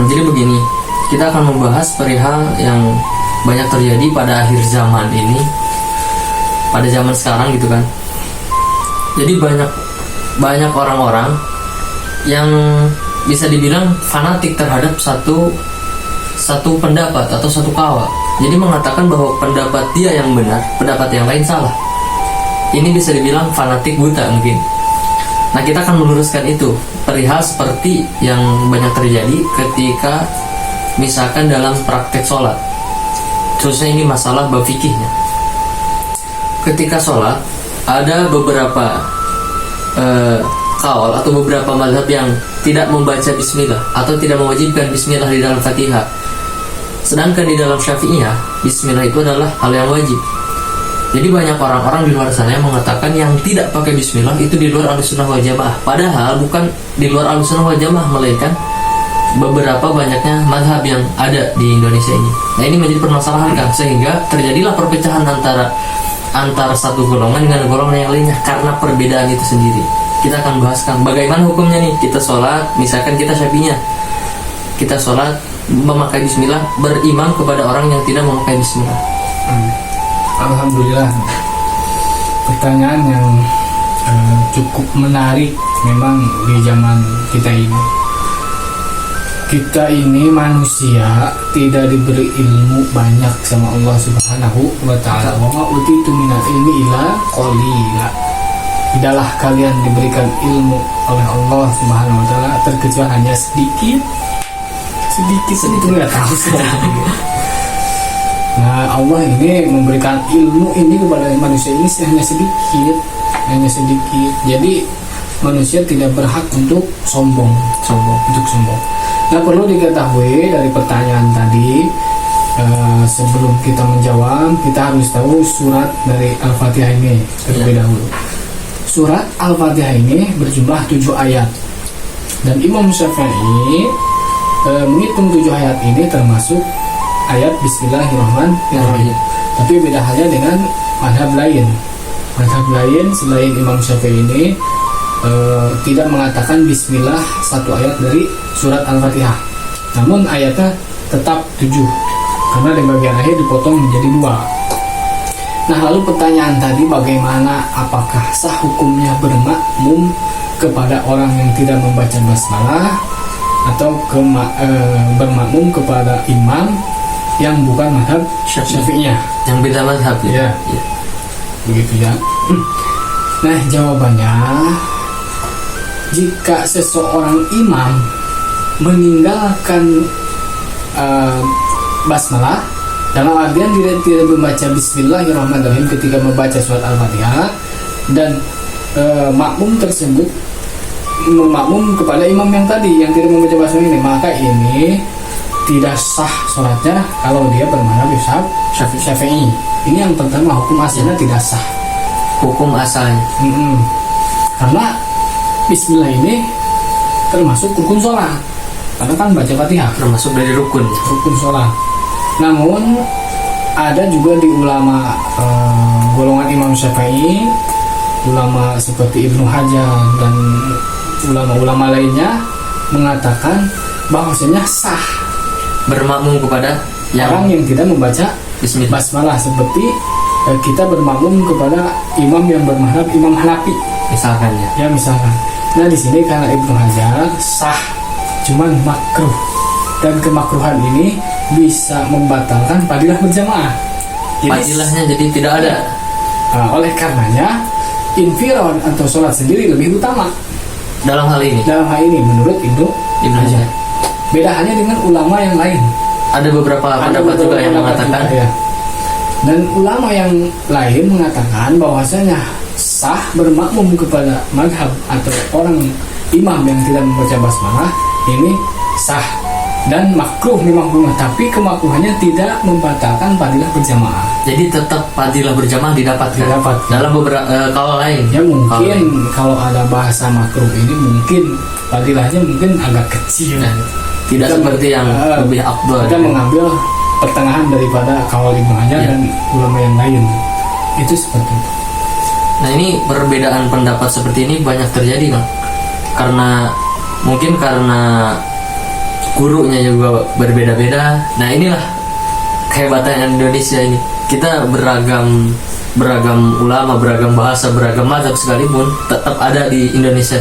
Jadi begini, kita akan membahas perihal yang banyak terjadi pada akhir zaman ini, pada zaman sekarang gitu kan. Jadi banyak orang-orang yang bisa dibilang fanatik terhadap satu pendapat atau satu kaul. Jadi mengatakan bahwa pendapat dia yang benar, pendapat yang lain salah. Ini bisa dibilang fanatik buta mungkin. Nah, kita akan meluruskan itu perihal seperti yang banyak terjadi ketika misalkan dalam praktek sholat, khususnya ini masalah bab fikihnya. Ketika sholat ada beberapa kaul atau beberapa mazhab yang tidak membaca bismillah atau tidak mewajibkan bismillah di dalam Fatihah. Sedangkan di dalam Syafi'iyah, bismillah itu adalah hal yang wajib. Jadi banyak orang-orang di luar sana yang mengatakan yang tidak pakai bismillah itu di luar Ahlussunnah wal Jamaah. Padahal bukan di luar Ahlussunnah wal Jamaah, melainkan beberapa banyaknya mazhab yang ada di Indonesia ini. Nah, ini menjadi permasalahan kan, sehingga terjadilah perpecahan antara satu golongan dengan golongan yang lainnya karena perbedaan itu sendiri. Kita akan bahaskan bagaimana hukumnya nih. Kita sholat, misalkan kita Syafi'iyah, kita sholat memakai bismillah, berimam kepada orang yang tidak memakai bismillah. Alhamdulillah, pertanyaan yang cukup menarik memang di zaman kita ini. Kita ini manusia tidak diberi ilmu banyak sama Allah Subhanahu wa ta'ala. Wa ma utitu minal ilmi illa qalila. Tidaklah kalian diberikan ilmu oleh Allah Subhanahu wa ta'ala terkecuali hanya sedikit nggak tahu sedikit. Nah, Allah ini memberikan ilmu ini kepada manusia ini hanya sedikit. Jadi manusia tidak berhak untuk sombong. Nah, perlu diketahui dari pertanyaan tadi, sebelum kita menjawab, kita harus tahu surat dari Al-Fatihah ini terlebih dahulu. Surat Al-Fatihah ini berjumlah 7 ayat, dan Imam Syafi'i menghitung 7 ayat ini termasuk ayat Bismillahirrahmanirrahim. Tapi beda halnya dengan madhab lain. Madhab lain selain Imam Syafi'i ini tidak mengatakan Bismillah satu ayat dari surat Al-Fatihah. Namun ayatnya tetap 7, karena di bagian akhir dipotong menjadi 2. Nah, lalu pertanyaan tadi, bagaimana, apakah sah hukumnya bermakmum kepada orang yang tidak membaca basmalah atau bermakmum kepada imam yang bukan mazhab Syafi'iyah, yang beda mazhab ya. Begitu ya. Nah, jawabannya, jika seseorang imam meninggalkan basmalah, dalam artian tidak membaca Bismillahirrahmanirrahim ketika membaca surat Al-Fatihah, dan makmum tersebut memakmum kepada imam yang tadi yang tidak membaca basmalah ini, maka ini tidak sah sholatnya kalau dia bermadzhab Syafi'i. Ini yang pertama, hukum asalnya tidak sah. Hukum asalnya. Karena Bismillah ini termasuk rukun sholat, karena kan baca Fatihah Termasuk dari rukun sholat. Namun ada juga di ulama golongan Imam Syafi'i, ulama seperti Ibnu Hajar dan ulama-ulama lainnya mengatakan bahwasanya sah bermakmum kepada orang yang tidak membaca Bismillah, basmalah, seperti kita bermakmum kepada imam yang bermadzhab Imam Hanafi misalkan ya. Misalkan. Nah, di sini karena Ibnu Hajar sah, cuman makruh, dan kemakruhan ini bisa membatalkan fadilah berjamaah. Fadilahnya jadi tidak ada. Oleh karenanya infirad atau sholat sendiri lebih utama dalam hal ini menurut Ibnu Hajar. Beda hanya dengan ulama yang lain. Ada beberapa pendapat juga yang mengatakan juga, ya. Dan ulama yang lain mengatakan bahwasanya sah bermakmum kepada mazhab atau orang imam yang tidak membaca basmalah ini sah, dan makruh memang benar, tapi kemakruhannya tidak membatalkan fadilah berjamaah. Jadi tetap fadilah berjamaah didapatkan. Dalam beberapa kalau lain. Ya mungkin kalau ada bahasa makruh ini mungkin fadilahnya mungkin agak kecil. Tidak kita seperti yang lebih afdal. Kita mengambil pertengahan daripada kaul Ibnu Hajar dan ulama yang lain. Itu seperti itu. Nah, ini perbedaan pendapat seperti ini banyak terjadi, Bang. Karena gurunya juga berbeda-beda. Nah inilah kehebatan Indonesia ini. Kita beragam ulama, beragam bahasa, beragam mazhab sekalipun tetap ada di Indonesia